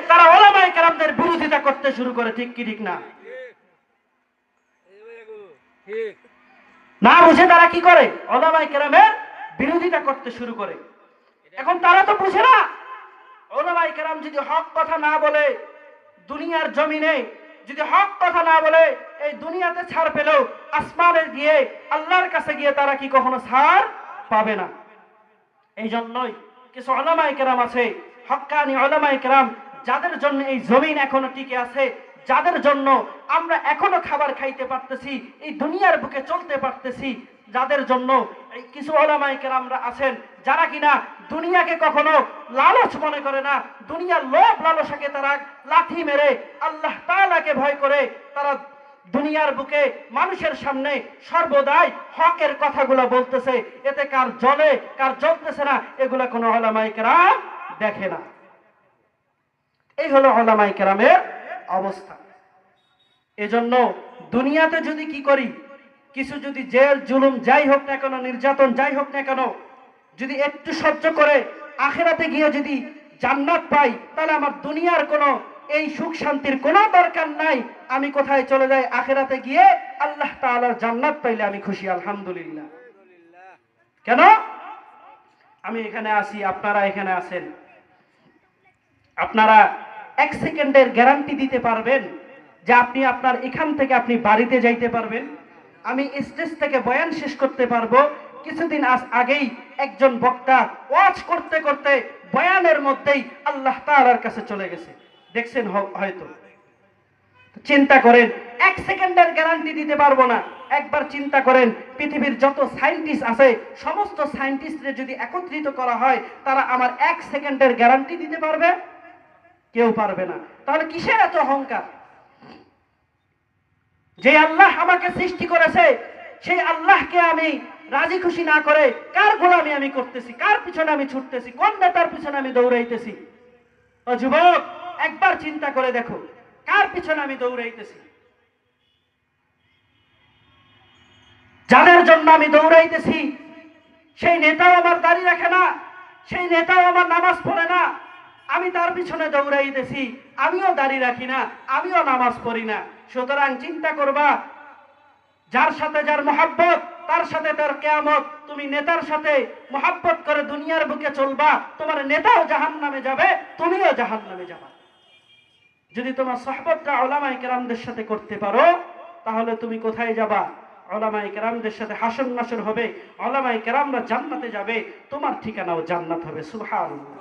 তারা উলামায়ে কেরামদের বিরোধিতা করতে শুরু করে। ঠিক কি ঠিক না? না বুঝে তারা কি করে? উলামায়ে কেরামের বিরোধিতা করতে শুরু করে। এখন তারা তো বুঝে না, উলামায়ে কেরাম যদি হক কথা না বলে, দুনিয়ার জমিনে যদি হক কথা না বলে, এই দুনিয়াতে ছাড় পেলেও আসমানে গিয়ে আল্লাহর কাছে গিয়ে তারা কি কখনো ছাড় পাবে না। এই জন্যই কিছু উলামায়ে কেরাম আছে, হক্কানি উলামায়ে কেরাম, যাদের জন্য এই জমিন এখনো টিকে আছে, যাদের জন্য আমরা এখনো খাবার খাইতে পারতেছি, এই দুনিয়ার বুকে চলতে পারতেছি, যাদের জন্য এই কিছু উলামায়ে কেরামরা আছেন যারা কিনা দুনিয়াকে কখনো লালচ মনে করে না, দুনিয়ার লোভ লালসাকে তারা লাথি মেরে আল্লাহ তাআলাকে ভয় করে তারা দুনিয়ার বুকে মানুষের সামনে সর্বদাই হকের কথাগুলো বলতেছে। এতে কার জ্বলে কার জ্বলতেছে না এগুলা কোনো উলামায়ে কেরাম দেখে না। এই হলো উলামায়ে কেরামের অবস্থা। এজন্য দুনিয়াতে যদি কি করি, কিছু যদি জেল জুলুম যাই হোক না কেন, নির্যাতন যাই হোক না কেন, যদি একটু সহ্য করে আখিরাতে গিয়ে যদি জান্নাত পাই, তাহলে আমার দুনিয়ার কোনো এই সুখ শান্তির কোনো দরকার নাই। আমি কোথায় চলে যাই? আখিরাতে গিয়ে আল্লাহ তাআলার জান্নাত পাইলে আমি খুশি, আলহামদুলিল্লাহ। কেন? আমি এখানে আছি, আপনারা এখানে আছেন, আপনারা এক সেকেন্ডের গ্যারান্টি দিতে পারবেন যে আপনি আপনার এখান থেকে আপনি বাড়িতে যাইতে পারবেন? আমি স্টেজ থেকে বয়ান শেষ করতে পারবো। কিছুদিন আগেই একজন বক্তা ওয়াজ করতে করতে বয়ানের মধ্যেই আল্লাহ তাআলার কাছে চলে গেছে, দেখছেন হয়তো। চিন্তা করেন, এক সেকেন্ডের গ্যারান্টি দিতে পারবো না। একবার চিন্তা করেন, পৃথিবীর যত সায়েন্টিস্ট আছে সমস্ত সায়েন্টিস্টদের যদি একত্রিত করা হয়, তারা আমার এক সেকেন্ডের গ্যারান্টি দিতে পারবে? কেউ পারবে না। তাহলে কিসের এত অহংকার? যে আল্লাহ আমাকে সৃষ্টি করেছে সেই আল্লাহকে আমি রাজি খুশি না করে কার গোলামি আমি করতেছি, কার পিছনে আমি ছুটতেছি, কোন নেতার পিছনে আমি দৌড়াইতেছি? ও যুবক, একবার চিন্তা করে দেখো, কার পিছনে আমি দৌড়াইতেছি? যাদের জন্য আমি দৌড়াইতেছি সেই নেতাও আমার দাড়ি রাখে না, সেই নেতাও আমার নামাজ পড়ে না, আমি তার পিছনে দৌড়াইতেছি, আমিও দাড়ি রাখি না, আমিও নামাজ পড়ি না। সুতরাং চিন্তা করবা, যার সাথে যার মহব্বত তার সাথে তার কিয়ামত। তুমি নেতার সাথে মহব্বত করে দুনিয়ার বুকে চলবা, তোমার নেতাও জাহান্নামে যাবে, তুমিও জাহান্নামে যাবা। যদি তোমার সুহবতটা উলামায়ে কেরামদের সাথে করতে পারো, তাহলে তুমি কোথায় যাবা? উলামায়ে কেরামদের সাথে হাসর নাসর হবে, উলামায়ে কেরামরা জান্নাতে যাবে, তোমার ঠিকানাও জান্নাত হবে। সুবহানাল্লাহ।